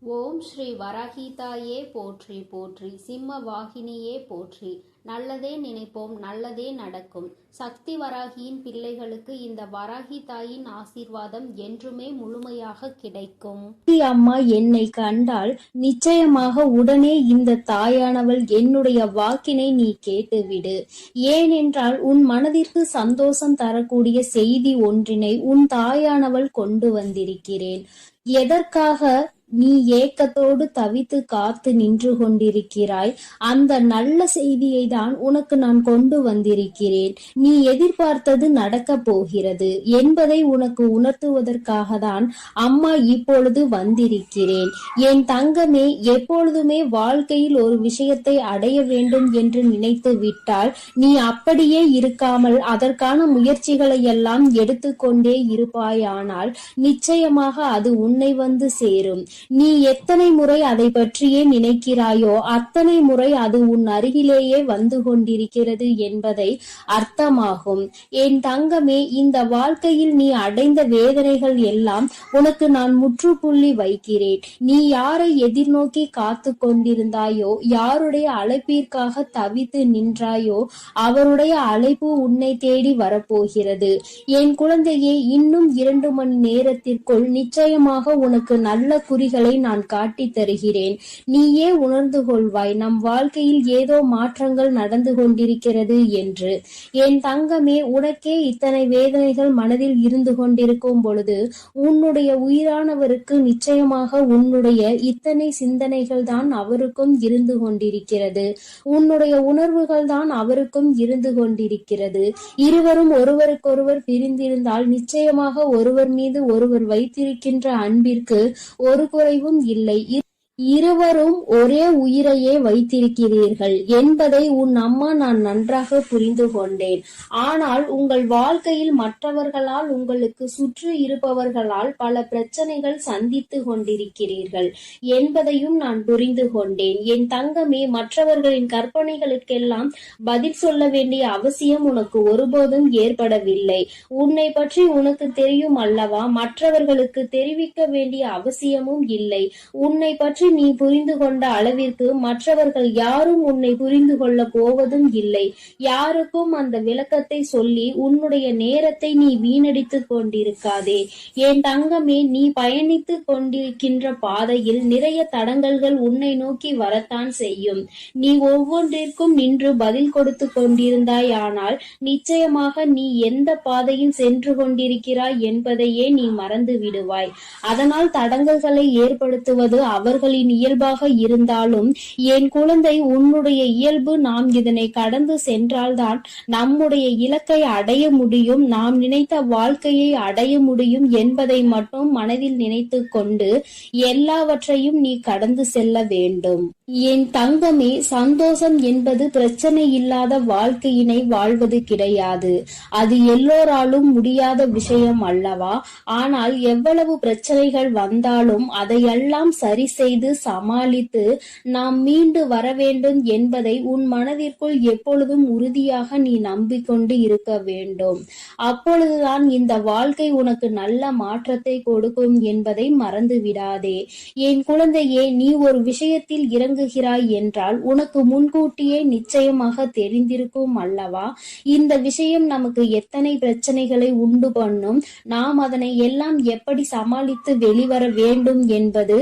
ஓம் ஸ்ரீ வராகிதாயே போற்றி போற்றி, சிம்ம வாகினியே போற்றி. நல்லதே நினைப்போம், நல்லதே நடக்கும். சக்தி வராகியின் பிள்ளைகளுக்கு இந்த வராகி தாயின் ஆசீர்வாதம் என்றுமே முழுமையாக கிடைக்கும். அம்மா என்னை கண்டால் நிச்சயமாக உடனே இந்த தாயானவள் என்னுடைய வாக்கினை நீ கேட்டுவிடு. ஏனென்றால் உன் மனதிற்கு சந்தோஷம் தரக்கூடிய செய்தி ஒன்றினை உன் தாயானவள் கொண்டு வந்திருக்கிறேன். எதற்காக நீ ஏக்கத்தோடு தவித்து காத்து நின்று கொண்டிருக்கிறாய்? அந்த நல்ல செய்தியை தான் உனக்கு நான் கொண்டு வந்திருக்கிறேன். நீ எதிர்பார்த்தது நடக்க போகிறது என்பதை உனக்கு உணர்த்துவதற்காக தான் அம்மா இப்பொழுது வந்திருக்கிறேன். என் தங்கமே, எப்பொழுதுமே வாழ்க்கையில் ஒரு விஷயத்தை அடைய வேண்டும் என்று நினைத்து விட்டால் நீ அப்படியே இருக்காமல் அதற்கான முயற்சிகளை எல்லாம் எடுத்துக்கொண்டே இருப்பாயானால் நிச்சயமாக அது உன்னை வந்து சேரும். நீ எத்தனை முறை அதை பற்றியே நினைக்கிறாயோ அத்தனை முறை அது உன் அருகிலேயே வந்து கொண்டிருக்கிறது என்பதை அர்த்தமாகும். என் தங்கமே, இந்த வாழ்க்கையில் நீ அடைந்த வேதனைகள் எல்லாம் உனக்கு நான் முற்றுப்புள்ளி வைக்கிறேன். நீ யாரை எதிர்நோக்கி காத்து கொண்டிருந்தாயோ, யாருடைய அழைப்பிற்காக தவித்து நின்றாயோ, அவருடைய அழைப்பு உன்னை தேடி வரப்போகிறது. என் குழந்தையே, இன்னும் 2 மணி நேரத்திற்குள் நிச்சயமாக உனக்கு நல்ல குறிகளை நான் காட்டி தருகிறேன். நீயே உணர்ந்து கொள்வாய் நம் வாழ்க்கையில் ஏதோ மாற்றங்கள் நடந்து கொண்டிருக்கிறது என்று. என் தங்கமே, உனக்கே இத்தனை வேதனைகள் மனதில் இருந்து கொண்டிருக்கும் பொழுது உன்னுடைய உயிரானவருக்கு நிச்சயமாக உன்னுடைய இத்தனை சிந்தனைகள் தான் அவருக்கும் இருந்து கொண்டிருக்கிறது. உன்னுடைய உணர்வுகள் தான் அவருக்கும் இருந்து கொண்டிருக்கிறது. இருவரும் ஒருவருக்கொருவர் பிரிந்திருந்தால் நிச்சயமாக ஒருவர் மீது ஒருவர் வைத்திருக்கின்ற அன்பிற்கு ஒரு குறைவும் இல்லை. இருவரும் ஒரே உயிரையே வைத்திருக்கிறீர்கள் என்பதை உன் அம்மா நான் நன்றாக புரிந்து கொண்டேன். ஆனால் உங்கள் வாழ்க்கையில் மற்றவர்களால், உங்களுக்கு சுற்றி இருப்பவர்களால் பல பிரச்சனைகள் சந்தித்து கொண்டிருக்கிறீர்கள் என்பதையும் நான் புரிந்து கொண்டேன். என் தங்கமே, மற்றவர்களின் கற்பனைகளுக்கெல்லாம் பதில் சொல்ல வேண்டிய அவசியம் உனக்கு ஒருபோதும் ஏற்படவில்லை. உன்னை பற்றி உனக்கு தெரியும் அல்லவா? மற்றவர்களுக்கு தெரிவிக்க வேண்டிய அவசியமும் இல்லை. உன்னை பற்றி நீ புரிந்து கொண்ட அளவிற்கு மற்றவர்கள் யாரும் உன்னை புரிந்து கொள்ள போவதும் இல்லை. யாருக்கும் அந்த விளக்கத்தை சொல்லி உன்னுடைய நேரத்தை நீ வீணடித்துக் கொண்டிருக்காதே. என் தங்கமே, நீ பயணித்து கொண்டிருக்கின்ற பாதையில் நிறைய தடங்கல்கள் உன்னை நோக்கி வரத்தான் செய்யும். நீ ஒவ்வொன்றிற்கும் நின்று பதில் கொடுத்து கொண்டிருந்தாய். ஆனால் நிச்சயமாக நீ எந்த பாதையில் சென்று கொண்டிருக்கிறாய் என்பதையே நீ மறந்து விடுவாய். அதனால் தடங்கல்களை ஏற்படுத்துவது அவர்களின் இயல்பாக இருந்தாலும் என் குழந்தை, உன்னுடைய இயல்பு நாம் இதனை கடந்து சென்றால்தான் நம்முடைய இலக்கை அடைய முடியும், நாம் நினைத்த வாழ்க்கையை அடைய முடியும் என்பதை மட்டும் மனதில் நினைத்து கொண்டு எல்லாவற்றையும் நீ கடந்து செல்ல வேண்டும். என் தங்கமே, சந்தோஷம் என்பது பிரச்சனை இல்லாத வாழ்க்கையினை வாழ்வது கிடையாது. அது எல்லோராலும் முடியாத விஷயம் அல்லவா? ஆனால் எவ்வளவு பிரச்சனைகள் வந்தாலும் அதையெல்லாம் சரி செய்து சமாளித்து நாம் மீண்டு வர வேண்டும் என்பதை உன் மனதிற்குள் எப்பொழுதும் உறுதியாக நீ நம்பிக்கொண்டு இருக்க வேண்டும். அப்பொழுதுதான் இந்த வாழ்க்கை உனக்கு நல்ல மாற்றத்தை கொடுக்கும் என்பதை மறந்து விடாதே. என் குழந்தையே, நீ ஒரு விஷயத்தில் இறங்குகிறாய் என்றால் உனக்கு முன்கூட்டியே நிச்சயமாக தெரிந்திருக்கும் அல்லவா? இந்த விஷயம் நமக்கு எத்தனை பிரச்சனைகளை உண்டு பண்ணும், நாம் அதனை எல்லாம் எப்படி சமாளித்து வெளிவர வேண்டும் என்பது.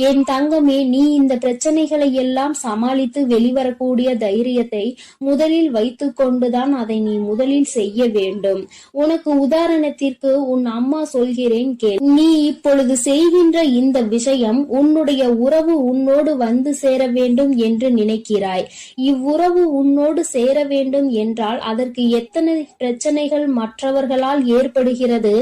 என் தங்கமே, நீ இந்த பிரச்சனைகளை எல்லாம் சமாளித்து வெளிவரக்கூடிய தைரியத்தை முதலில் வைத்து கொண்டுதான் அதை நீ முதலில் செய்ய வேண்டும். உனக்கு உதாரணத்திற்கு உன் அம்மா சொல்கிறேன் கேள். நீ இப்பொழுது செய்கின்ற இந்த விஷயம் உன்னுடைய உறவு உன்னோடு வந்து சேர வேண்டும் என்று நினைக்கிறாய். இவ்வுறவு உன்னோடு சேர வேண்டும் என்றால் அதற்கு எத்தனை பிரச்சனைகள் மற்றவர்களால் ஏற்படுகிறது,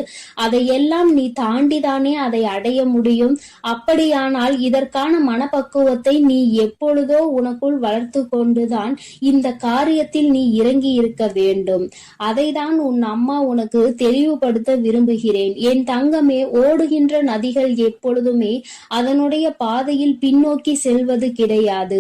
அதையெல்லாம் நீ தாண்டிதானே அதை அடைய முடியும். அப்படியானால் இதற்கான மனப்பக்குவத்தை நீ எப்பொழுதோ உனக்குள் வளர்த்து கொண்டுதான் இந்த காரியத்தில் நீ இறங்கி இருக்க வேண்டும். அதைதான் உன் அம்மா உனக்கு தெளிவுபடுத்த விரும்புகிறேன். என் தங்கமே, ஓடுகின்ற நதிகள் எப்பொழுதுமே அதனுடைய பாதையில் பின்னோக்கி செல்வது கிடையாது.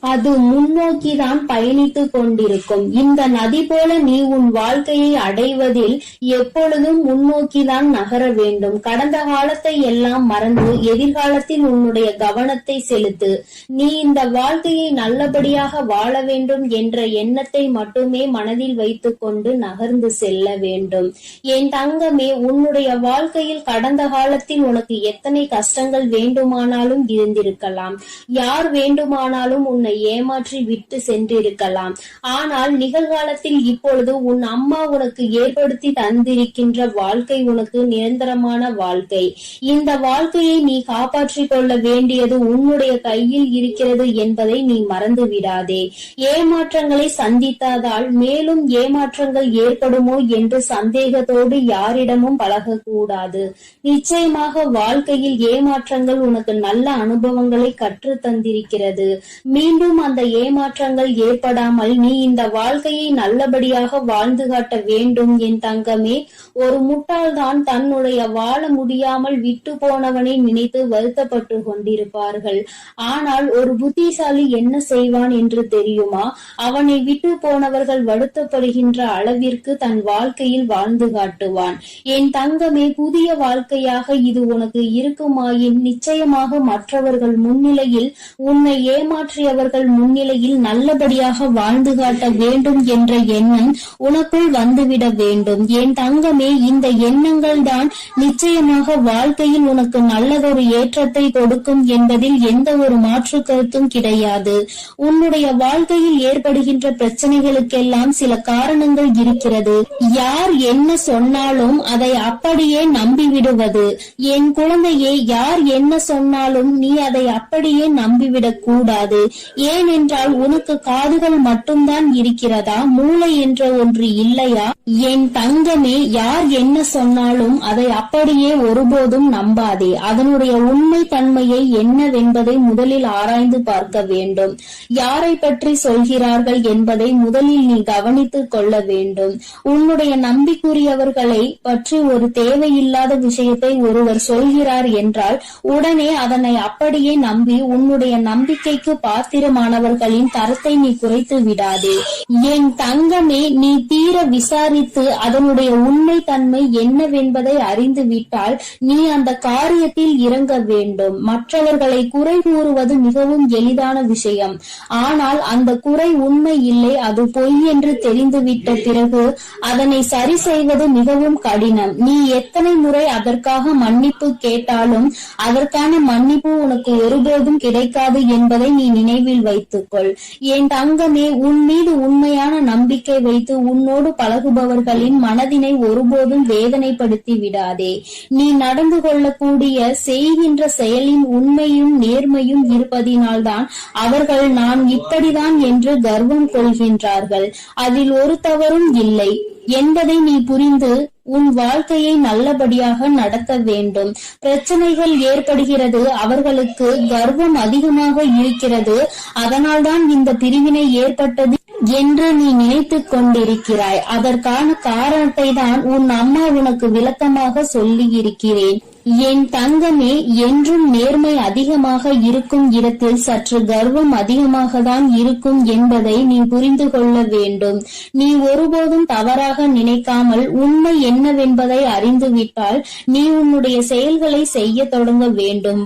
அது முன்னோக்கிதான் பயணித்துக் கொண்டிருக்கும். இந்த நதி போல நீ உன் வாழ்க்கையை அடைவதில் எப்பொழுதும் முன்னோக்கிதான் நகர வேண்டும். கடந்த காலத்தை எல்லாம் மறந்து எதிர்காலத்தில் உன்னுடைய கவனத்தை செலுத்து. நீ இந்த வாழ்க்கையை நல்லபடியாக வாழ வேண்டும் என்ற எண்ணத்தை மட்டுமே மனதில் வைத்துக் கொண்டு நகர்ந்து செல்ல வேண்டும். என் தங்கமே, உன்னுடைய வாழ்க்கையில் கடந்த காலத்தில் உனக்கு எத்தனை கஷ்டங்கள் வேண்டுமானாலும் இருந்திருக்கலாம். யார் வேண்டுமானாலும் உன்னை ஏமாற்றி விட்டு சென்றிருக்கலாம். ஆனால் நிகழ்காலத்தில் இப்பொழுது உன் அம்மா உனக்கு ஏற்படுத்தி தந்திருக்கின்ற வாழ்க்கை உனக்கு நிரந்தரமான வாழ்க்கை. இந்த வாழ்க்கையை நீ காப்பாற்றிக் கொள்ள வேண்டியது உன்னுடைய கையில் இருக்கிறது என்பதை நீ மறந்து விடாதே. ஏமாற்றங்களை சந்தித்ததால் மேலும் ஏமாற்றங்கள் ஏற்படுமோ என்று சந்தேகத்தோடு யாரிடமும் பழகக்கூடாது. நிச்சயமாக வாழ்க்கையில் ஏமாற்றங்கள் உனக்கு நல்ல அனுபவங்களை கற்று தந்திருக்கிறது. மீண்டும் அந்த ஏமாற்றங்கள் ஏற்படாமல் நீ இந்த வாழ்க்கையை நல்லபடியாக வாழ்ந்து காட்ட வேண்டும். என் தங்கமே, ஒரு முட்டாள்தான் தன்னுடைய வாழ முடியாமல் விட்டு போனவனை நினைத்து வருத்தப்பட்டு கொண்டிருப்பார்கள். ஆனால் ஒரு புத்திசாலி என்ன செய்வான் என்று தெரியுமா? அவனை விட்டு போனவர்கள் வருத்தப்படுகின்ற அளவிற்கு தன் வாழ்க்கையில் வாழ்ந்து காட்டுவான். என் தங்கமே, புதிய வாழ்க்கையாக இது உனக்கு இருக்குமாயின் நிச்சயமாக மற்றவர்கள் முன்னிலையில், உன்னை ஏமாற்றியவர்கள் முன்னிலையில் நல்லபடியாக வாழ்ந்து காட்ட வேண்டும் என்ற எண்ணம் உனக்குள் வந்துவிட வேண்டும். என் தங்கமே, இந்த எண்ணங்கள் தான் நிச்சயமாக வாழ்க்கையில் உனக்கு நல்லதொரு ஏற்றத்தை கொடுக்கும் என்பதில் எந்த ஒரு மாற்று கருத்தும் கிடையாது. உன்னுடைய வாழ்க்கையில் ஏற்படுகின்ற பிரச்சனைகளுக்கெல்லாம் சில காரணங்கள் இருக்கிறது. யார் என்ன சொன்னாலும் அதை அப்படியே நம்பிவிடுவது. என் குழந்தையே, யார் என்ன சொன்னாலும் நீ அதை அப்படியே நம்பிவிடக் கூடாது. ஏனென்றால் உனக்கு காதுகள் மட்டும்தான் இருக்கிறதா? மூளை என்ற ஒன்று இல்லையா? என் தங்கமே, யார் என்ன சொன்னாலும் அதை அப்படியே ஒருபோதும் நம்பாதே. அதனுடைய உண்மை தன்மையை என்னவென்பதை முதலில் ஆராய்ந்து பார்க்க வேண்டும். யாரை பற்றி சொல்கிறார்கள் என்பதை முதலில் நீ கவனித்துக் கொள்ள வேண்டும். உன்னுடைய நம்பிக்குரியவர்களை பற்றி ஒரு தேவையில்லாத விஷயத்தை ஒருவர் சொல்கிறார் என்றால் உடனே அதனை அப்படியே நம்பி உன்னுடைய நம்பிக்கைக்கு பாத்திரமானவர்களின் தரத்தை நீ குறைத்து விடாதே. என் தங்கமே, நீ தீர விசாரித்து அதனுடைய உண்மை தன்மை என்னவென்பதை அறிந்து விட்டால் நீ அந்த காரியத்தில் இறங்க வேண்டும். மற்றவர்களை குறை கூறுவது மிகவும் எளிதான விஷயம். ஆனால் அந்த குறை உண்மை இல்லை, அது பொய் என்று தெரிந்துவிட்ட பிறகு அதனை சரி செய்வது மிகவும் கடினம். நீ எத்தனை முறை அதற்காக மன்னிப்பு கேட்டாலும் அதற்கான மன்னிப்பு உனக்கு ஒருபோதும் கிடைக்காது என்பதை நீ நினைவில் வைத்துக்கொள். என் தங்கமே, உன் மீது உண்மையான நம்பிக்கை வைத்து உன்னோடு பழகுபவர்களின் மனதினை ஒருபோதும் வேதனைப்படுத்தி விடாதே. நீ நடந்து கொள்ளக்கூடிய செய்கின்ற செயலின் உண்மையும் நேர்மையும் இருப்பதினால்தான் அவர்கள் நான் இப்படிதான் என்று கர்வம் கொள்கின்றார்கள். அதில் ஒரு தவறும் இல்லை என்பதை நீ புரிந்து உன் வாழ்க்கையை நல்லபடியாக நடத்த வேண்டும். பிரச்சனைகள் ஏற்படுகிறது, அவர்களுக்கு கர்வம் அதிகமாக இருக்கிறது, அதனால்தான் இந்த பிரிவினை ஏற்பட்டது என்று நீ நினைத்துக் கொண்டிருக்கிறாய். அதற்கான காரணத்தை தான் உன் அம்மா உனக்கு விளக்கமாக சொல்லி இருக்கிறேன். என் தங்கமே, என்றும் நேர்மை அதிகமாக இருக்கும் இடத்தில் சற்று கர்வம் அதிகமாக தான் இருக்கும் என்பதை நீ புரிந்து கொள்ள வேண்டும். நீ ஒருபோதும் தவறாக நினைக்காமல் உண்மை என்னவென்பதை அறிந்துவிட்டால் நீ உன்னுடைய செயல்களை செய்ய தொடங்க வேண்டும்.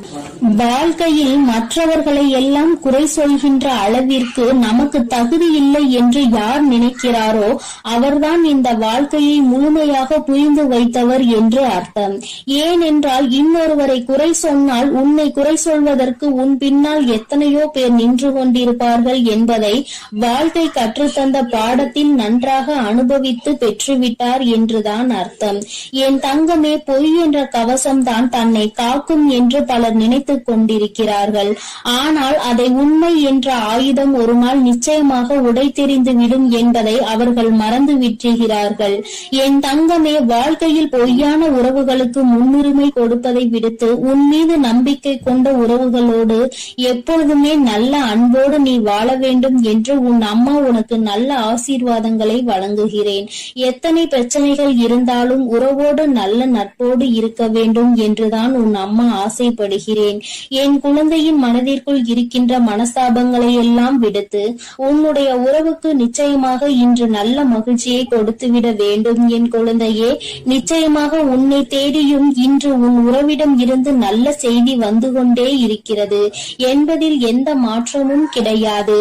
வாழ்க்கையில் மற்றவர்களை எல்லாம் குறை சொல்கின்ற அளவிற்கு நமக்கு தகுதி இல்லை என்று யார் நினைக்கிறாரோ அவர்தான் இந்த வாழ்க்கையை முழுமையாக புரிந்து வைத்தவர் என்று அர்த்தம். ஏனென்றால் இன்னொருவரை குறை சொன்னால் உன்னை குறை சொல்வதற்கு உன் பின்னால் எத்தனையோ பேர் நின்று கொண்டிருப்பார்கள் என்பதை வாழ்க்கை கற்றுத்தந்த பாடத்தில் நன்றாக அனுபவித்து பெற்றுவிட்டார் என்றுதான் அர்த்தம். என் தங்கமே, பொய் என்ற கவசம்தான் தன்னை காக்கும் என்று பலர் நினைத்துக் கொண்டிருக்கிறார்கள். ஆனால் அதை உண்மை என்ற ஆயுதம் ஒரு நாள் நிச்சயமாக உடைத்தெறிந்து விடும் என்பதை அவர்கள் மறந்து விட்டுகிறார்கள். என் தங்கமே, வாழ்க்கையில் பொய்யான உறவுகளுக்கு முன்னுரிமை கொடுப்பதை விடுத்து உன் மீது நம்பிக்கை கொண்ட உறவுகளோடு எப்பொழுதுமே நல்ல அன்போடு நீ வாழ வேண்டும் என்று உன் அம்மா உனக்கு நல்ல ஆசீர்வாதங்களை வழங்குகிறேன். எத்தனை பிரச்சனைகள் இருந்தாலும் உறவோடு நல்ல நட்போடு இருக்க வேண்டும் என்றுதான் உன் அம்மா ஆசைப்படுகிறேன். என் குழந்தையின் மனதிற்குள் இருக்கின்ற மனஸ்தாபங்களை எல்லாம் விடுத்து உன்னுடைய உறவுக்கு நிச்சயமாக இன்று நல்ல மகிழ்ச்சியை கொடுத்துவிட வேண்டும். என் குழந்தையே, நிச்சயமாக உன்னை தேடியும் இன்று உன் உறவிடம் இருந்து நல்ல செய்தி வந்து கொண்டே இருக்கிறது என்பதில் எந்த மாற்றமும் கிடையாது.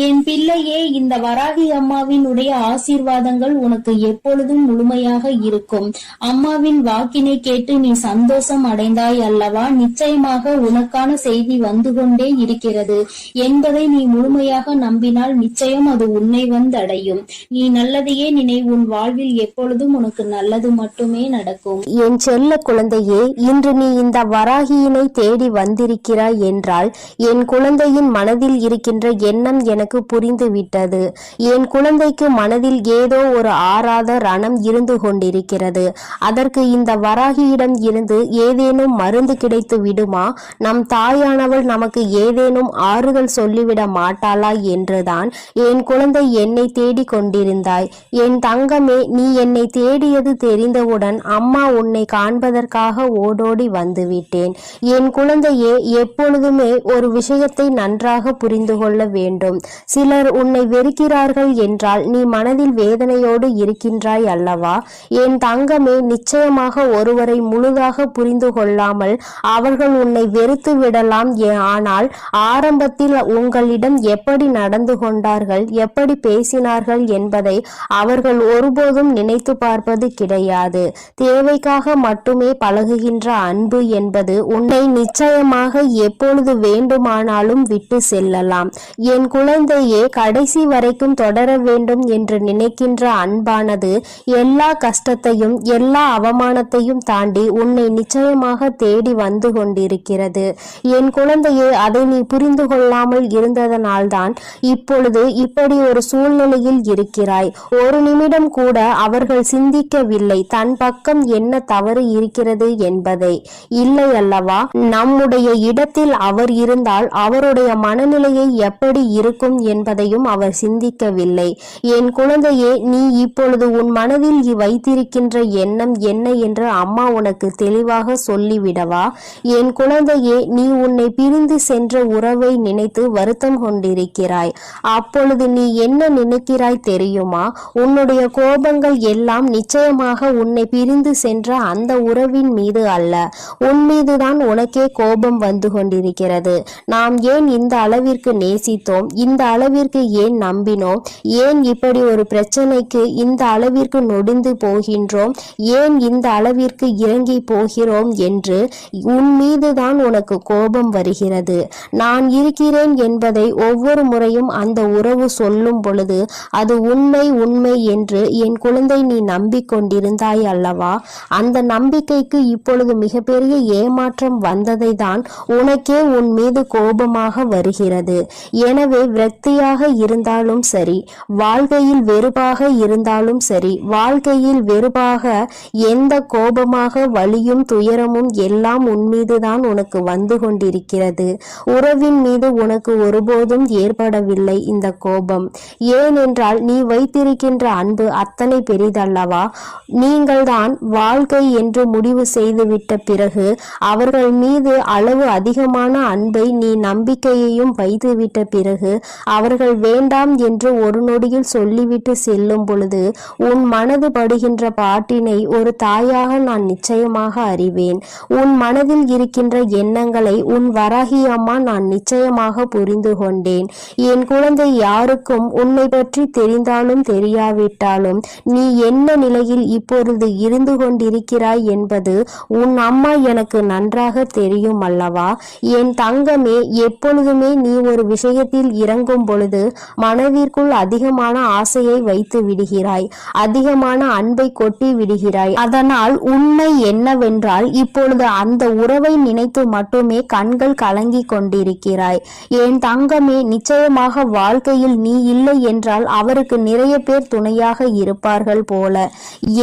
என் பிள்ளையே, இந்த வராகி அம்மாவினுடைய ஆசீர்வாதங்கள் உனக்கு எப்பொழுதும் முழுமையாக இருக்கும். அம்மாவின் வாக்கினை கேட்டு நீ சந்தோஷம் அடைந்தாய் அல்லவா? நிச்சயமாக உனக்கான செய்தி வந்து கொண்டே இருக்கிறது என்பதை நீ முழுமையாக நம்பினால் நிச்சயம் அது உன்னை வந்தடையும். நீ நல்லதையே நினை. உன் வாழ்வில் எப்பொழுதும் உனக்கு நல்லது மட்டுமே நடக்கும். என் செல்ல குழந்தையே, இன்று நீ இந்த வராகியினை தேடி வந்திருக்கிறாய் என்றால் என் குழந்தையின் மனதில் இருக்கின்ற எண்ணம் எனக்கு புரிந்து விட்டது. என் குழந்தைக்கு மனதில் ஏதோ ஒரு ஆறாத ரணம் இருந்து கொண்டிருக்கிறது. அதற்கு இந்த வராகியிடம் இருந்து ஏதேனும் மருந்து கிடைத்து விடுமா? நம் தாயானவள் நமக்கு ஏதேனும் ஆறுதல் சொல்லிவிட மாட்டாளா என்றுதான் என் குழந்தை என்னை தேடி கொண்டிருந்தாய். என் தங்கமே, நீ என்னை தேடியது தெரிந்தவுடன் அம்மா உன்னை காண்பதற்காக ஓடோடி வந்துவிட்டேன். என் குழந்தையே, எப்பொழுதுமே ஒரு விஷயத்தை நன்றாக புரிந்து கொள்ள வேண்டும். சிலர் உன்னை வெறுக்கிறார்கள் என்றால் நீ மனதில் வேதனையோடு இருக்கின்றாய் அல்லவா? என் தங்கமே, நிச்சயமாக ஒருவரை முழுதாக புரிந்து கொள்ளாமல் அவர்கள் உன்னை வெறுத்து விடலாம். ஆனால் ஆரம்பத்தில் உங்களிடம் எப்படி நடந்து கொண்டார்கள், எப்படி பேசினார்கள் என்பதை அவர்கள் ஒருபோதும் நினைத்து பார்ப்பது கிடையாது. தேவைக்காக மட்டுமே பழகுகின்ற அன்பு என்பது உன்னை நிச்சயமாக எப்பொழுது வேண்டுமானாலும் விட்டு செல்லலாம். என் குழந்தையே, கடைசி வரைக்கும் தொடர வேண்டும் என்று நினைக்கின்ற அன்பானது எல்லா கஷ்டத்தையும் எல்லா அவமானத்தையும் தாண்டி உன்னை நிச்சயமாக தேடி வந்து கொண்டிருக்கிறது. என் குழந்தையே, அதை நீ புரிந்து கொள்ளாமல் இருந்ததனால்தான் இப்பொழுது இப்படி ஒரு சூழ்நிலையில் இருக்கிறாய். ஒரு நிமிடம் கூட அவர்கள் சிந்திக்கவில்லை தன் பக்கம் என்ன தவறு இருக்கிறது என்பதை. இல்லை அல்லவா? நம்முடைய இடத்தில் அவர் இருந்தால் அவருடைய மனநிலையை எப்படி இருக்கும் என்பதையும் அவர் சிந்திக்கவில்லை. என் குழந்தையே, நீ இப்பொழுது உன் மனதில் வைத்திருக்கின்ற எண்ணம் என்ன என்று அம்மா உனக்கு தெளிவாக சொல்லிவிடவா? என் குழந்தையே, நீ உன்னை பிரிந்து சென்ற உறவை நினைத்து வருத்தம் கொண்டிருக்கிறாய். அப்பொழுது நீ என்ன நினைக்கிறாய் தெரியுமா? உன்னுடைய கோபங்கள் எல்லாம் நிச்சயமாக உன்னை பிரிந்து சென்ற அந்த உறவின் மீது அல்ல, உன் மீதுதான் உனக்கே கோபம் வந்து கொண்டிருக்கிறது. நாம் ஏன் இந்த அளவிற்கு நேசித்தோம், இந்த அளவிற்கு ஏன் நம்பினோம், ஏன் இப்படி ஒரு பிரச்சனைக்கு இந்த அளவிற்கு நொடிந்து போகின்றோம், ஏன் இந்த அளவிற்கு இறங்கி போகிறோம் என்று உன் மீதுதான் உனக்கு கோபம் வருகிறது. நான் இருக்கிறேன் என்பதை ஒவ்வொரு முறையும் அந்த உறவு சொல்லும் பொழுது அது உண்மை உண்மை என்று என் குழந்தை நீ நம்பிக்கொண்டிருந்தாய் அல்லவா? அந்த நம்பிக்கைக்கு இப்பொழுது மிகப்பெரிய ஏமாற்றம் வந்ததை தான் உனக்கே உன் மீது கோபமாக வருகிறது. எனவே விரக்தியாக இருந்தாலும் சரி, வாழ்க்கையில் வெறுப்பாக இருந்தாலும் சரி, வாழ்க்கையில் வெறுப்பாக எந்த கோபமாக வலியும் துயரமும் எல்லாம் உன் மீதுதான் உனக்கு வந்து கொண்டிருக்கிறது. உறவின் மீது உனக்கு ஒருபோதும் ஏற்படவில்லை இந்த கோபம். ஏனென்றால் நீ வைத்திருக்கின்ற அன்பு அத்தனை பெரிதல்லவா? நீங்கள் தான் வாழ்க்கை என்று முடிவு செய்துவிட்ட பிறகு அவர்கள் மீது அளவு அதிகமான அன்பை நீ நம்பிக்கையையும் வைத்துவிட்ட பிறகு அவர்கள் வேண்டாம் என்று ஒரு நொடியில் சொல்லிவிட்டு செல்லும் பொழுது உன் மனது படுகின்ற பாட்டினை ஒரு தாயாக நான் நிச்சயமாக அறிவேன். உன் மனதில் இருக்கின்ற எண்ணங்களை உன் வராகி அம்மா நான் நிச்சயமாக புரிந்து கொண்டேன். என் குழந்தை, யாருக்கும் உன்னை பற்றி தெரிந்தாலும் தெரியாவிட்டாலும் நீ என்ன நிலையில் இப்பொழுது இருந்து கொண்டிருக்கிறாய் என்பது உன் அம்மா எனக்கு நன்றாக தெரியும் அல்லவா? என் தங்கமே, எப்பொழுதுமே நீ ஒரு விஷயத்தில் இறங்க துவங்கும் பொழுது மனதிற்குள் அதிகமான ஆசையை வைத்து விடுகிறாய், அதிகமான அன்பை கொட்டி விடுகிறாய். அதனால் உண்மை என்னவென்றால் இப்பொழுது அந்த உறவை நினைத்து மட்டுமே கண்கள் கலங்கி கொண்டிருக்கிறாய். என் தங்கமே, நிச்சயமாக வாழ்க்கையில் நீ இல்லை என்றால் அவருக்கு நிறைய பேர் துணையாக இருப்பார்கள் போல.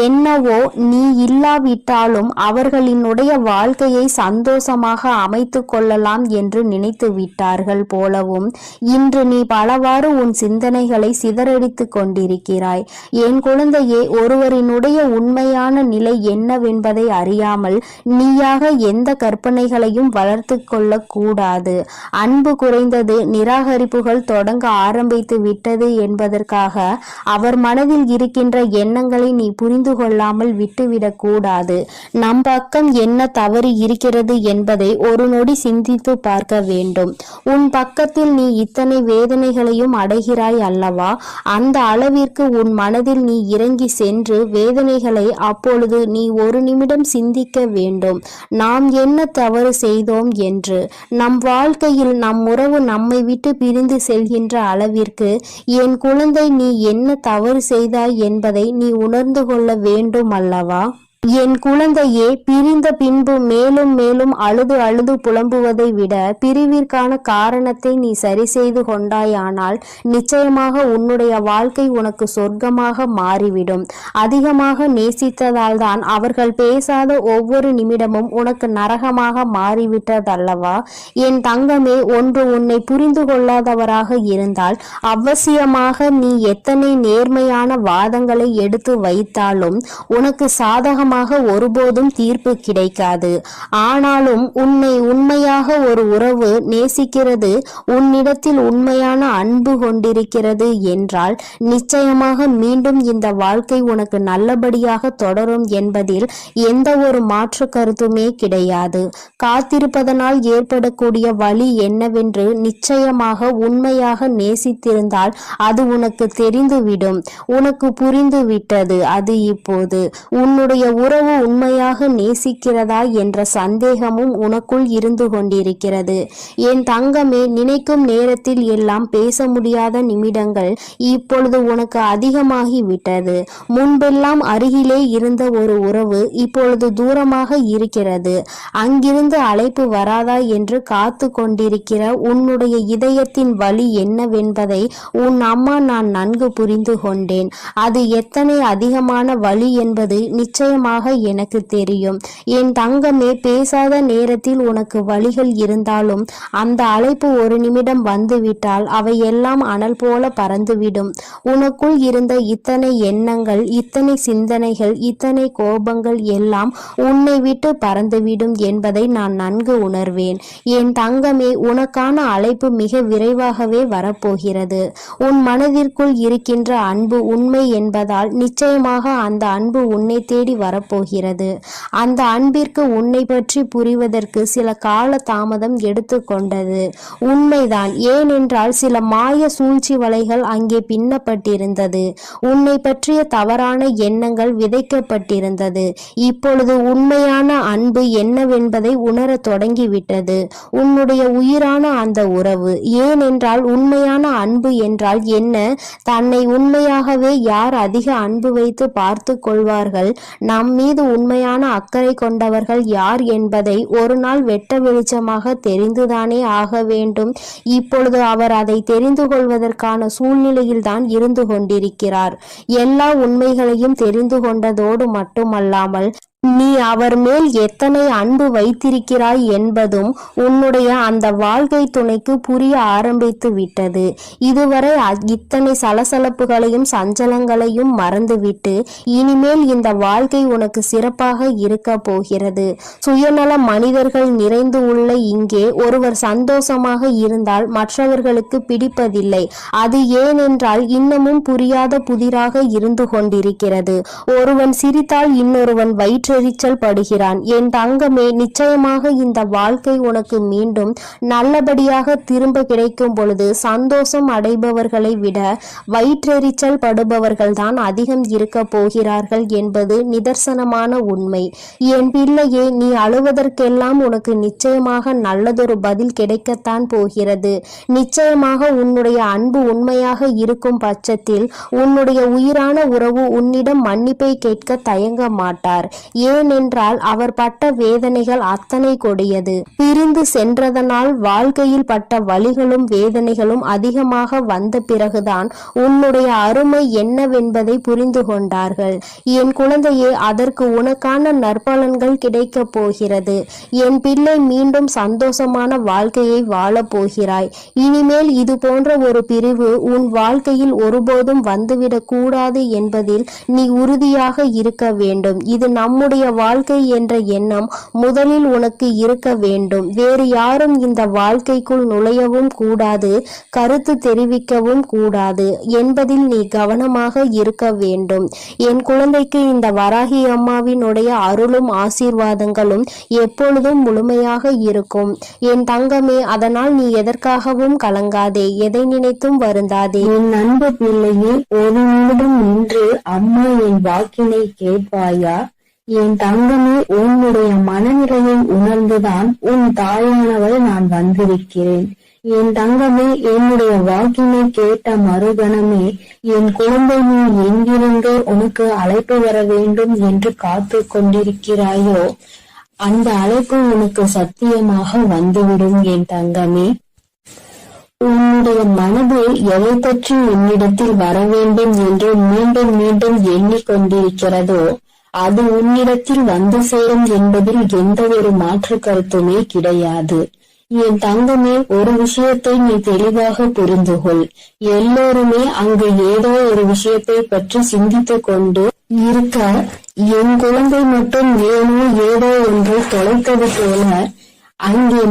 என்னவோ நீ இல்லாவிட்டாலும் அவர்களினுடைய வாழ்க்கையை சந்தோஷமாக அமைத்து கொள்ளலாம் என்று நினைத்து விட்டார்கள் போலவும் இன்று நீ பலவாறு உன் சிந்தனைகளை சிதறடித்து கொண்டிருக்கிறாய். என் குழந்தையே, ஒருவரினுடைய உண்மையான நிலை என்னவென்பதை அறியாமல் நீயாக எந்த கற்பனைகளையும் வளர்த்து கொள்ள கூடாது. அன்பு குறைந்தது, நிராகரிப்புகள் தொடங்க ஆரம்பித்து விட்டது என்பதற்காக அவர் மனதில் இருக்கின்ற எண்ணங்களை நீ புரிந்து கொள்ளாமல் விட்டுவிடக் கூடாது. நம் பக்கம் என்ன தவறு இருக்கிறது என்பதை ஒரு நொடி சிந்தித்து பார்க்க வேண்டும். உன் பக்கத்தில் நீ இத்தனை வேதனைகளையும் அடைகிறாய் அல்லவா? அந்த அளவிற்கு உன் மனதில் நீ இறங்கி சென்று வேதனைகளை அப்பொழுது நீ ஒரு நிமிடம் சிந்திக்க வேண்டும். நாம் என்ன தவறு செய்தோம் என்று. நம் வாழ்க்கையில் நம் உறவு நம்மை விட்டு பிரிந்து செல்கின்ற அளவிற்கு என் குழந்தை நீ என்ன தவறு செய்தாய் என்பதை நீ உணர்ந்து கொள்ள வேண்டும் அல்லவா? என் குழந்தையே, பிரிந்த பின்பு மேலும் மேலும் அழுது அழுது புலம்புவதை விட பிரிவிற்கான காரணத்தை நீ சரி செய்து கொண்டாயானால் நிச்சயமாக உன்னுடைய வாழ்க்கை உனக்கு சொர்க்கமாக மாறிவிடும். அதிகமாக நேசித்ததால் தான் அவர்கள் பேசாத ஒவ்வொரு நிமிடமும் உனக்கு நரகமாக மாறிவிட்டதல்லவா? என் தங்கமே, ஒன்று உன்னை புரிந்து கொள்ளாதவராக இருந்தால் அவசியமாக நீ எத்தனை நேர்மையான வாதங்களை எடுத்து வைத்தாலும் உனக்கு சாதகமாக ஒருபோதும் தீர்ப்பு கிடைக்காது. ஆனாலும் உன்னை உண்மையாக ஒரு உறவு நேசிக்கிறது, உன்னிடத்தில் உண்மையான அன்பு கொண்டிருக்கிறது என்றால் நிச்சயமாக மீண்டும் இந்த வாழ்க்கை உனக்கு நல்லபடியாக தொடரும் என்பதில் எந்த ஒரு மாற்று கருத்துமே கிடையாது. காத்திருப்பதனால் ஏற்படக்கூடிய வலி என்னவென்று நிச்சயமாக உண்மையாக நேசித்திருந்தால் அது உனக்கு தெரிந்துவிடும். உனக்கு புரிந்து விட்டது. அது இப்போது உன்னுடைய உறவு உண்மையாக நேசிக்கிறதா என்ற சந்தேகமும் உனக்குள் இருந்து கொண்டிருக்கிறது. என் தங்கமே, நினைக்கும் நேரத்தில் எல்லாம் பேச முடியாத நிமிடங்கள் இப்பொழுது உனக்கு அதிகமாகி விட்டது. முன்பெல்லாம் அருகிலே இருந்த ஒரு உறவு இப்பொழுது தூரமாக இருக்கிறது. அங்கிருந்து அழைப்பு வராதா என்று காத்து கொண்டிருக்கிற உன்னுடைய இதயத்தின் வலி என்னவென்பதை உன் அம்மா நான் நன்கு புரிந்து கொண்டேன். அது எத்தனை அதிகமான வலி என்பது நிச்சயமாக எனக்கு தெரியும். என் தங்கமே, பேசாத நேரத்தில் உனக்கு வலிகள் இருந்தாலும் அந்த அழைப்பு ஒரு நிமிடம் வந்துவிட்டால் அவை எல்லாம் அனல் போல பறந்துவிடும். உனக்குள் இருந்த இத்தனை எண்ணங்கள், இத்தனை சிந்தனைகள், இத்தனை கோபங்கள் எல்லாம் உன்னை விட்டு பறந்துவிடும் என்பதை நான் நன்கு உணர்வேன். என் தங்கமே, உனக்கான அழைப்பு மிக விரைவாகவே வரப்போகிறது. உன் மனதிற்குள் இருக்கின்ற அன்பு உண்மை என்பதால் நிச்சயமாக அந்த அன்பு உன்னை தேடி வரப்போகிறது. அந்த அன்பிற்கு உன்னை பற்றி புரிவதற்கு சில கால தாமதம் எடுத்துக்கொண்டது. உண்மைதான். ஏனென்றால் சில மாய சூழ்ச்சி வலைகள் அங்கே பின்னப்பட்டிருந்தது. உன்னை பற்றிய தவறான எண்ணங்கள் விதைக்கப்பட்டிருந்தது. இப்பொழுது உண்மையான அன்பு என்னவென்பதை உணர தொடங்கிவிட்டது உன்னுடைய உயிரான அந்த உறவு. ஏனென்றால் உண்மையான அன்பு என்றால் என்ன? தன்னை உண்மையாகவே யார் அதிக அன்பு வைத்து பார்த்து கொள்வார்கள், நம் மீது உண்மையான அக்கறை கொண்டவர்கள் யார் என்பதை ஒரு நாள் வெட்ட வெளிச்சமாக தெரிந்துதானே ஆக வேண்டும். இப்பொழுது அவர் அதை தெரிந்து கொள்வதற்கான சூழ்நிலையில் தான் இருந்து கொண்டிருக்கிறார். எல்லா உண்மைகளையும் தெரிந்து கொண்டதோடு மட்டுமல்லாமல் நீ அவர் மேல் எத்தனை அன்பு வைத்திருக்கிறாய் என்பதும் உன்னுடைய அந்த வாழ்க்கை துணைக்கு புரிய ஆரம்பித்து விட்டது. இதுவரை இத்தனை சலசலப்புகளையும் சஞ்சலங்களையும் மறந்துவிட்டு இனிமேல் இந்த வாழ்க்கை உனக்கு சிறப்பாக இருக்க போகிறது. சுயநல மனிதர்கள் நிறைந்து உள்ள இங்கே ஒருவர் சந்தோஷமாக இருந்தால் மற்றவர்களுக்கு பிடிப்பதில்லை. அது ஏனென்றால் இன்னமும் புரியாத புதிராக இருந்து கொண்டிருக்கிறது. ஒருவன் சிரித்தால் இன்னொருவன் வயிற்று வயிற்றெரிச்சல் படுகிறான். என் தங்கமே, நிச்சயமாக இந்த வாழ்க்கை உனக்கு மீண்டும் நல்லபடியாக திரும்ப கிடைக்கும் பொழுது சந்தோஷம் அடைபவர்களை விட வயிற்றெரிச்சல் படுபவர்கள் தான் அதிகம் இருக்க போகிறார்கள் என்பது நிதர்சனமான உண்மை. என் பிள்ளையே, நீ அழுவதற்கெல்லாம் உனக்கு நிச்சயமாக நல்லதொரு பதில் கிடைக்கத்தான் போகிறது. நிச்சயமாக உன்னுடைய அன்பு உண்மையாக இருக்கும் பட்சத்தில் உன்னுடைய உயிரான உறவு உன்னிடம் மன்னிப்பை கேட்க தயங்க மாட்டார். ஏனென்றால் அவர் பட்ட வேதனைகள் அத்தனை கொடியது. பிரிந்து சென்றதனால் வாழ்க்கையில் பட்ட வலிகளும் வேதனைகளும் அதிகமாக வந்த பிறகுதான் உன்னுடைய அருமை என்னவென்பதை புரிந்து கொண்டார்கள். என் குழந்தையே, அதற்கு உனக்கான நற்பலன்கள் கிடைக்கப் போகிறது. என் பிள்ளை, மீண்டும் சந்தோஷமான வாழ்க்கையை வாழப் போகிறாய். இனிமேல் இது போன்ற ஒரு பிரிவு உன் வாழ்க்கையில் ஒருபோதும் வந்துவிடக் கூடாது என்பதில் நீ உறுதியாக இருக்க வேண்டும். இது நம்முடைய வாழ்க்கை என்ற எண்ணம் முதலில் உனக்கு இருக்க வேண்டும். வேறு யாரும் இந்த வாழ்க்கைக்குள் நுழையவும் கூடாது, கருத்து தெரிவிக்கவும் கூடாது என்பதில் நீ கவனமாக இருக்க வேண்டும். என் குழந்தைக்கு இந்த வராகி அம்மாவினுடைய அருளும் ஆசீர்வாதங்களும் எப்பொழுதும் முழுமையாக இருக்கும். என் தங்கமே, அதனால் நீ எதற்காகவும் கலங்காதே, எதை நினைத்தும் வருந்தாதே. என் அன்பு பிள்ளையே, ஒரு நிமிடம் நின்று அம்மா என் வாக்கினை கேட்பாயா? என் தங்கமே, உன்னுடைய மனநிலையை உணர்ந்துதான் உன் தாயானவள் நான் வந்திருக்கிறேன். என் தங்கமே, என்னுடைய வாக்கினை கேட்ட மறுகணமே என் குழந்தை, நீ எங்கிருந்து உனக்கு அழைப்பு வர வேண்டும் என்று காத்து கொண்டிருக்கிறாயோ அந்த அழைப்பு உனக்கு சத்தியமாக வந்துவிடும். என் தங்கமே, உன்னுடைய மனது எதை பற்றி உன்னிடத்தில் வர வேண்டும் என்று மீண்டும் மீண்டும் எண்ணிக்கொண்டிருக்கிறதோ அது உன்னிடத்தில் வந்து சேரும் என்பதில் எந்த ஒரு மாற்று கருத்துமே கிடையாது. என் தங்கமே, ஒரு விஷயத்தை நீ தெளிவாக புரிந்து கொள். எல்லோருமே அங்கு ஏதோ ஒரு விஷயத்தை பற்றி சிந்தித்துக் கொண்டு இருக்க, என் குழந்தை மட்டும் ஏதோ ஒன்றை தொலைத்தது போல அங்கே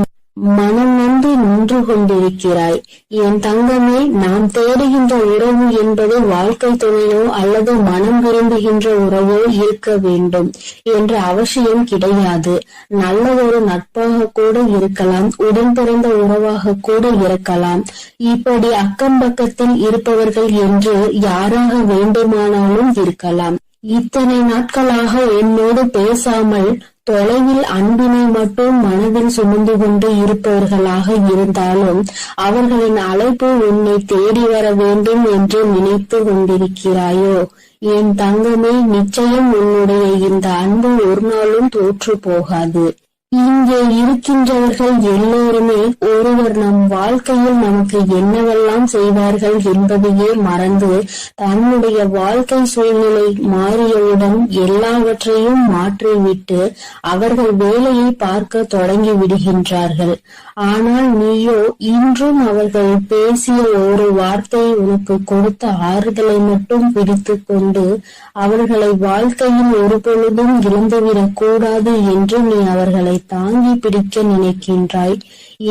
மனம் நன்றி நின்று கொண்டிருக்கிறாய். என் தங்கமே, நாம் தேடுகின்ற உறவு என்பது வாழ்க்கை துணையோ அல்லது மனம் விரும்புகின்ற உறவோ இருக்க வேண்டும் என்ற அவசியம் கிடையாது. நல்ல ஒரு நட்பாக கூட இருக்கலாம், உடன் பிறந்த உறவாக கூட இருக்கலாம். இப்படி அக்கம் பக்கத்தில் இருப்பவர்கள் என்று யாராக வேண்டுமானாலும் இருக்கலாம். இத்தனை நாட்களாக என்னோடு பேசாமல் தொலைவில் அன்பினை மட்டும் மனதில் சுமந்து கொண்டு இருப்பவர்களாக இருந்தாலும் அவர்களின் அழைப்பு உன்னை தேடி வர வேண்டும் என்று நினைத்து கொண்டிருக்கிறாயோ? என் தங்கமே, நிச்சயம் உன்னுடைய இந்த அன்பு ஒரு நாளும் தோற்று போகாது. இங்கே இருக்கின்றவர்கள் எல்லோருமே ஒருவர் நம் வாழ்க்கையில் நமக்கு என்னவெல்லாம் செய்வார்கள் என்பதையே மறந்து தன்னுடைய வாழ்க்கை சூழ்நிலை மாறியவுடன் எல்லாவற்றையும் மாற்றிவிட்டு அவர்கள் வேலையை பார்க்க தொடங்கி விடுகின்றார்கள். ஆனால் நீயோ இன்றும் அவர்கள் பேசிய ஒரு வார்த்தை உனக்கு கொடுத்த ஆறுதலை மட்டும் பிடித்து கொண்டு அவர்களை வாழ்க்கையில் ஒரு பொழுதும் இழந்துவிடக் கூடாது என்று நீ அவர்களை தாங்கி பிடிக்க நினைக்கின்றாய்.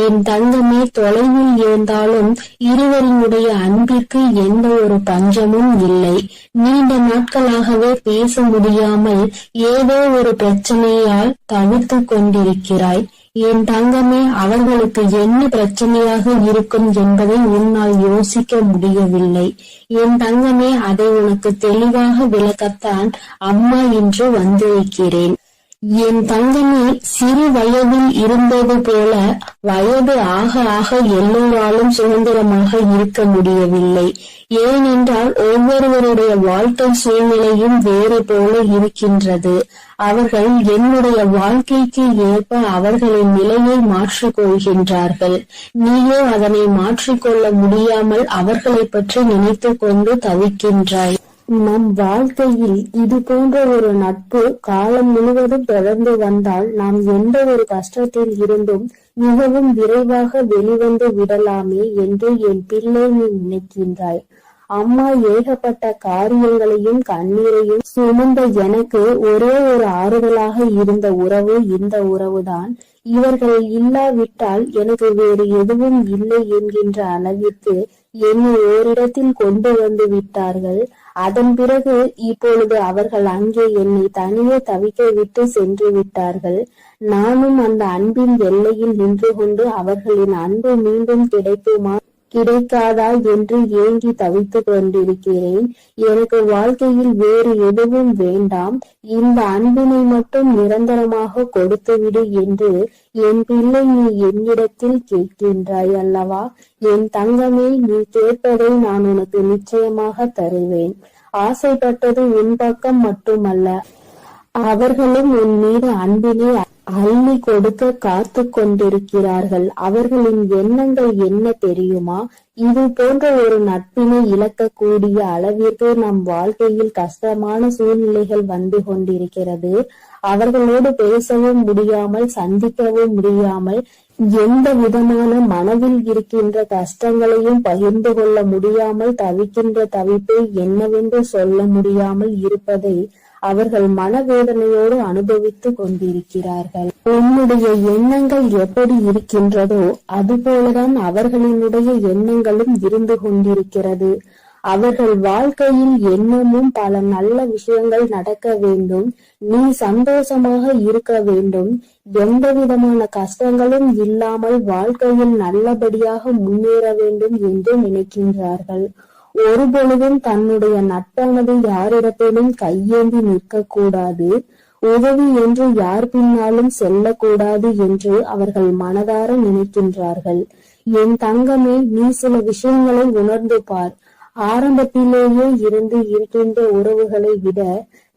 என் தங்கமே, தொலைவில் இருந்தாலும் இருவரினுடைய அன்பிற்கு எந்த ஒரு பஞ்சமும் இல்லை. நீண்ட நாட்களாகவே பேச முடியாமல் ஏதோ ஒரு பிரச்சனையால் தவிர்த்து கொண்டிருக்கிறாய். என் தங்கமே, அவர்களுக்கு என்ன பிரச்சனையாக இருக்கும் என்பதை உன்னால் யோசிக்க முடியவில்லை. என் தங்கமே, அதை உனக்கு தெளிவாக விளக்கத்தான் அம்மா இன்று வந்திருக்கிறேன். என் தங்கமே, சிறு வயதில் இருந்தது போல வயது ஆக ஆக எல்லோராலும் சுதந்திரமாக இருக்க முடியவில்லை. ஏனென்றால் ஒவ்வொருவருடைய வாழ்க்கை சூழ்நிலையும் வேறு போல இருக்கின்றது. அவர்கள் என்னுடைய வாழ்க்கைக்கு ஏற்ப அவர்களின் நிலையை மாற்றிக் கொள்கின்றார்கள். நீயோ அதனை மாற்றிக்கொள்ள முடியாமல் அவர்களை பற்றி நினைத்து கொண்டு தவிக்கின்றாய். நம் வாழ்க்கையில் இது போன்ற ஒரு நட்பு காலம் முழுவதும் தொடர்ந்து வந்தால் நாம் எந்த ஒரு கஷ்டத்தில் இருந்தும் மிகவும் விரைவாக வெளிவந்து விடலாமே என்று என் பிள்ளை நீ நினைக்கின்றாய். அம்மா ஏகப்பட்ட காரியங்களையும் கண்ணீரையும் சுமந்த எனக்கு ஒரே ஒரு ஆறுதலாக இருந்த உறவு இந்த உறவுதான். இவர்கள் இல்லாவிட்டால் எனக்கு வேறு எதுவும் இல்லை என்கின்ற அளவிற்கு என்னை ஓரிடத்தில் கொண்டு வந்து விட்டார்கள். அதன் பிறகு இப்பொழுது அவர்கள் அங்கே என்னை தனியே தவிக்க விட்டு சென்று விட்டார்கள். நானும் அந்த அன்பின் எல்லையில் நின்று கொண்டு அவர்களின் அன்பு மீண்டும் கிடைக்குமா கிடைக்காதா என்று ஏங்கி தவித்துக் கொண்டிருக்கிறேன். எனக்கு வாழ்க்கையில் வேறு எதுவும் வேண்டாம், இந்த அன்பினை மட்டும் நிரந்தரமாக கொடுத்துவிடு என்று என் பிள்ளை நீ என்னிடத்தில் கேட்கின்றாய் அல்லவா? என் தங்கமே, நீ கேட்பதை நான் உனக்கு நிச்சயமாக தருவேன். ஆசைப்பட்டது உன் பக்கம் மட்டுமல்ல, அவர்களும் உன் மீது அன்பினை அள்ளி கொடுக்க காத்து கொண்டிருக்கிறார்கள். அவர்களின் எண்ணங்கள் என்ன தெரியுமா? இது போன்ற ஒரு நட்பினை இழக்கக்கூடிய அளவிற்கு நம் வாழ்க்கையில் கஷ்டமான சூழ்நிலைகள் வந்து கொண்டிருக்கிறது. அவர்களோடு பேசவும் முடியாமல், சந்திக்கவும் முடியாமல், எந்த விதமான மனதில் இருக்கின்ற கஷ்டங்களையும் பகிர்ந்து கொள்ள முடியாமல் தவிக்கின்ற தவிப்பை என்னவென்று சொல்ல முடியாமல் இருப்பதை அவர்கள் மனவேதனையோடு அனுபவித்துக் கொண்டிருக்கிறார்கள். உன்னுடைய எண்ணங்கள் எப்படி இருக்கின்றதோ அதுபோலதான் அவர்களினுடைய எண்ணங்களும் இருந்து கொண்டிருக்கிறது. அவர்கள் வாழ்க்கையில் எண்ணமும் பல நல்ல விஷயங்கள் நடக்க வேண்டும், நீ சந்தோஷமாக இருக்க வேண்டும், எந்த விதமான கஷ்டங்களும் இல்லாமல் வாழ்க்கையில் நல்லபடியாக முன்னேற வேண்டும் என்று நினைக்கின்றார்கள். ஒரு பொழுதும் தன்னுடைய நட்பானது யாரிடத்திலும் கையேந்தி நிற்க கூடாது, உதவி என்று யார் பின்னாலும் செல்லக்கூடாது என்று அவர்கள் மனதார நினைக்கின்றார்கள். என் தங்கமே, நீ சில விஷயங்களை உணர்ந்து பார். ஆரம்பத்திலேயே இருந்து இருக்கின்ற உறவுகளை விட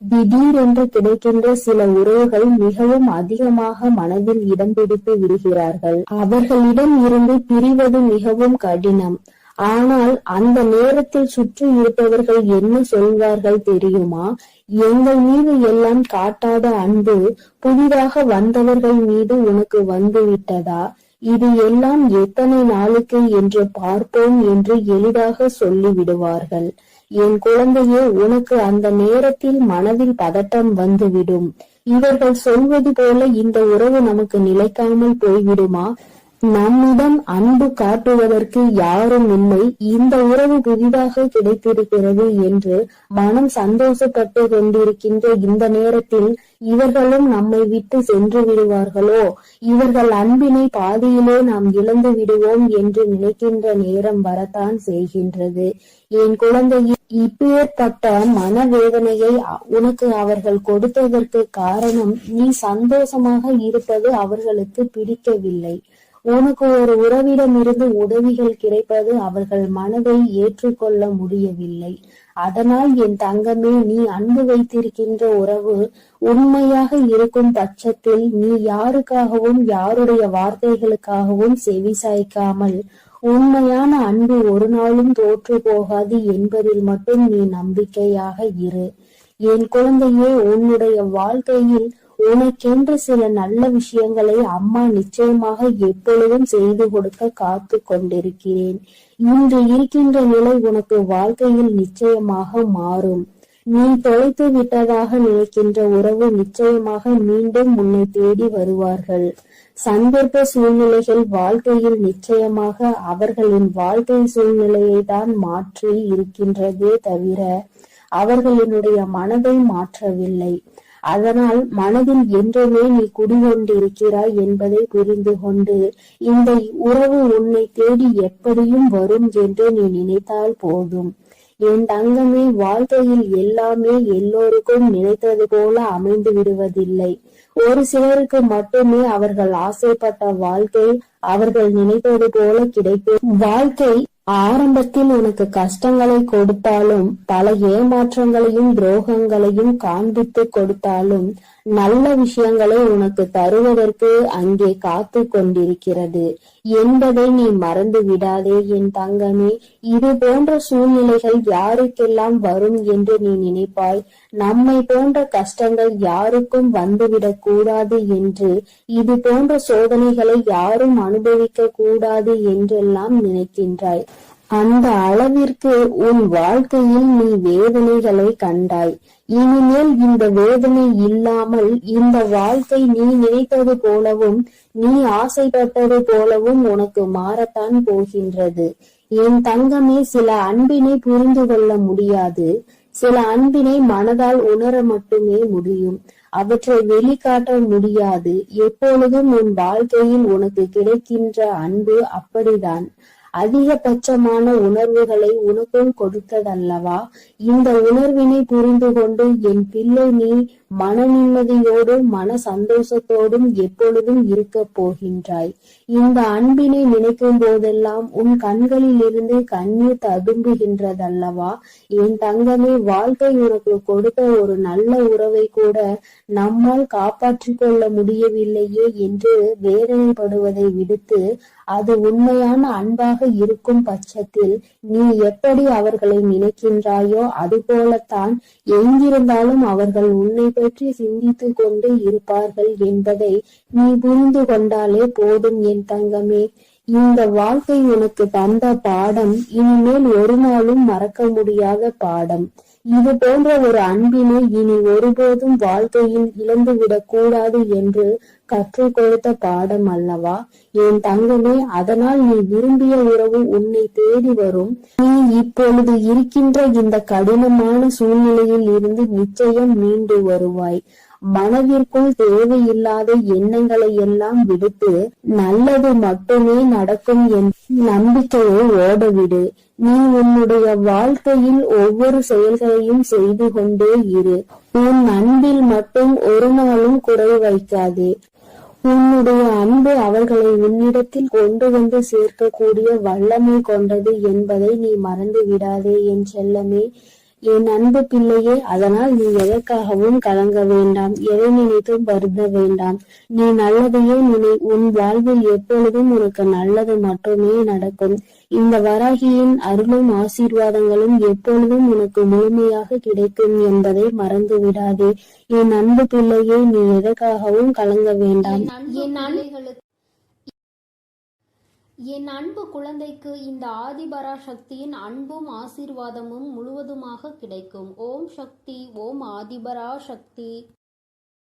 திடீரென்று கிடைக்கின்ற சில உறவுகள் மிகவும் அதிகமாக மனதில் இடம் பிடித்து விடுகிறார்கள். அவர்களிடம் இருந்து பிரிவது மிகவும் கடினம். ஆனால் அந்த நேரத்தில் சுற்றி இருப்பவர்கள் என்ன சொல்வார்கள் தெரியுமா? எங்கள் மீது எல்லாம் காட்டாத அன்பு புதிதாக வந்தவர்கள் மீது உனக்கு வந்து விட்டதா? இது எல்லாம் எத்தனை நாளுக்கு என்று பார்ப்போம் என்று எளிதாக சொல்லி விடுவார்கள். என் குழந்தையே, உனக்கு அந்த நேரத்தில் மனதில் பதட்டம் வந்துவிடும். இவர்கள் சொல்வது போல இந்த உறவு நமக்கு நிலைக்காமல் போய்விடுமா? நம்மிடம் அன்பு காட்டுவதற்கு யாரும் இல்லை, இந்த உறவு புதிதாக கிடைத்திருக்கிறது என்று மனம் சந்தோஷப்பட்டு கொண்டிருக்கின்ற இந்த நேரத்தில் இவர்களும் நம்மை விட்டு சென்று விடுவார்களோ, இவர்கள் அன்பினை பாதியிலே நாம் இழந்து விடுவோம் என்று நினைக்கின்ற நேரம் வரத்தான் செய்கின்றது. என் குழந்தையே, இப்பேற்பட்ட மனவேதனையை உனக்கு அவர்கள் கொடுத்ததற்கு காரணம் நீ சந்தோஷமாக இருப்பது அவர்களுக்கு பிடிக்கவில்லை. உனக்கு ஒரு உறவிடமிருந்து உதவிகள் கிடைப்பது அவர்கள் மனதை ஏற்றுக்கொள்ள முடியவில்லை. அதனால் என் தங்கமே, நீ அன்பு வைத்திருக்கின்ற உறவு உண்மையாக இருக்கும் பட்சத்தில் நீ யாருக்காகவும் யாருடைய வார்த்தைகளுக்காகவும் செவி சாய்க்காமல் உண்மையான அன்பு ஒரு நாளும் தோற்று போகாது என்பதில் மட்டும் நீ நம்பிக்கையாக இரு. என் குழந்தையே, உன்னுடைய வாழ்க்கையில் உனக்கென்று சில நல்ல விஷயங்களை அம்மா நிச்சயமாக எப்பொழுதும் செய்து கொடுக்க காத்து கொண்டிருக்கிறேன். இன்று இருக்கின்ற நிலை உனக்கு வாழ்க்கையில் நிச்சயமாக மாறும். நீ தொலைத்து விட்டதாக நினைக்கின்ற உறவு நிச்சயமாக மீண்டும் உன்னை தேடி வருவார்கள். சந்தர்ப்ப சூழ்நிலைகள் வாழ்க்கையில் நிச்சயமாக அவர்களின் வாழ்க்கை சூழ்நிலையை தான் மாற்றி இருக்கின்றதே தவிர அவர்களினுடைய மனதை மாற்றவில்லை. அதனால் மனதில் என்றுமே நீ குடிகொண்டிருக்கிறாய் என்பதை புரிந்து கொண்டு இந்த உறவு உன்னை தேடி எப்படியும் வரும் என்று நீ நினைத்தால் போதும். என் தங்கமே, வாழ்க்கையில் எல்லாமே எல்லோருக்கும் நினைத்தது போல அமைந்து விடுவதில்லை. ஒரு சிலருக்கு மட்டுமே அவர்கள் ஆசைப்பட்ட வாழ்க்கை அவர்கள் நினைத்தது போல கிடைக்கும். வாழ்க்கை ஆரம்பத்தில் உனக்கு கஷ்டங்களை கொடுத்தாலும் பல ஏமாற்றங்களையும் துரோகங்களையும் காண்பித்து கொடுத்தாலும் நல்ல விஷயங்களை உனக்கு தருவதற்கு அங்கே காத்து கொண்டிருக்கிறது என்பதை நீ மறந்து விடாதே என் தங்கமே. இது போன்ற சூழ்நிலைகள் யாருக்கெல்லாம் வரும் என்று நீ நினைப்பாய்? நம்மை போன்ற கஷ்டங்கள் யாருக்கும் வந்துவிடக் கூடாது என்று, இது போன்ற சோதனைகளை யாரும் அனுபவிக்க கூடாது என்றெல்லாம் நினைக்கின்றாய். அந்த அளவிற்கு உன் வாழ்க்கையில் நீ வேதனைகளை கண்டாய். இனிமேல் இந்த வேதனை இல்லாமல் இந்த வாழ்க்கை நீ நினைத்தது போலவும் நீ ஆசைப்பட்டது போலவும் உனக்கு மாறத்தான் போகின்றது. என் தங்கமே, சில அன்பினை புரிந்து கொள்ள முடியாது, சில அன்பினை மனதால் உணர மட்டுமே முடியும், அவற்றை வெளிக்காட்ட முடியாது. எப்பொழுதும் உன் வாழ்க்கையில் உனக்கு கிடைக்கின்ற அன்பு அப்படிதான். அதிகபட்சமான உணர்வுகளை உனக்கும் கொடுத்ததல்லவா? இந்த உணர்வினை புரிந்து கொண்டு என் பிள்ளை நீ மன நிம்மதியோடும் மன சந்தோஷத்தோடும் எப்பொழுதும் இருக்க போகின்றாய். இந்த அன்பினை நினைக்கும் போதெல்லாம் உன் கண்களில் இருந்து கண்ணீர் ததும்புகின்றதல்லவா? என் தங்கமே, வாழ்க்கை உனக்கு கொடுத்த ஒரு நல்ல உறவை கூட நம்மால் காப்பாற்றிக் கொள்ள முடியவில்லையே என்று வேதனைப்படுவதை விடுத்து, அது உண்மையான அன்பாக இருக்கும் பட்சத்தில் நீ எப்படி அவர்களை நினைக்கின்றாயோ அதுபோலத்தான் எங்கிருந்தாலும் அவர்கள் உன்னை பற்றி சிந்தித்து கொண்டு இருப்பார்கள் என்பதை நீ புரிந்து கொண்டாலே போதும் என் தங்கமே. இந்த வாழ்க்கை உனக்கு தந்த பாடம் இனிமேல் ஒரு நாளும் மறக்க முடியாத பாடம். இது போன்ற ஒரு அன்பினை இனி ஒருபோதும் வாழ்க்கையில் இழந்துவிடக் கூடாது என்று கற்றுக் கொடுத்த பாடம் அல்லவா என் தங்கமே? அதனால் நீ விரும்பிய உறவு உன்னை தேடி வரும். நீ இப்பொழுது இருக்கின்ற இந்த கடினமான சூழ்நிலையில் இருந்து நிச்சயம் மீண்டு வருவாய். மனதிற்குள் தேவையில்லாத எண்ணங்களை எல்லாம் விடுத்து நல்லது மட்டுமே நடக்கும் என்ற நம்பிக்கையை ஓடவிடு. நீ உன்னுடைய வாழ்க்கையில் ஒவ்வொரு செயல்களையும் செய்து கொண்டே இரு. உன் அன்பில் மட்டும் ஒரு நாளும் குறை வைக்காதே. உன்னுடைய அன்பு அவர்களை உன்னிடத்தில் கொண்டு வந்து சேர்க்கக்கூடிய வல்லமை கொண்டது என்பதை நீ மறந்து விடாதே என் செல்லமே, என் அன்பு பிள்ளையே. அதனால் நீ எதற்காகவும் கலங்க வேண்டாம், எதை நினைத்தும் வருந்த வேண்டாம். நீ நல்லதையே நினை. உன் வாழ்வில் எப்பொழுதும் உனக்கு நல்லது மட்டுமே நடக்கும். இந்த வராகியின் அருளும் ஆசீர்வாதங்களும் எப்பொழுதும் உனக்கு முழுமையாக கிடைக்கும் என்பதை மறந்து விடாதே என் அன்பு பிள்ளையே. நீ எதற்காகவும் கலங்க வேண்டாம். என் அன்பு குழந்தைக்கு இந்த ஆதிபராசக்தியின் அன்பும் ஆசீர்வாதமும் முழுவதுமாக கிடைக்கும். ஓம் சக்தி, ஓம் ஆதிபராசக்தி.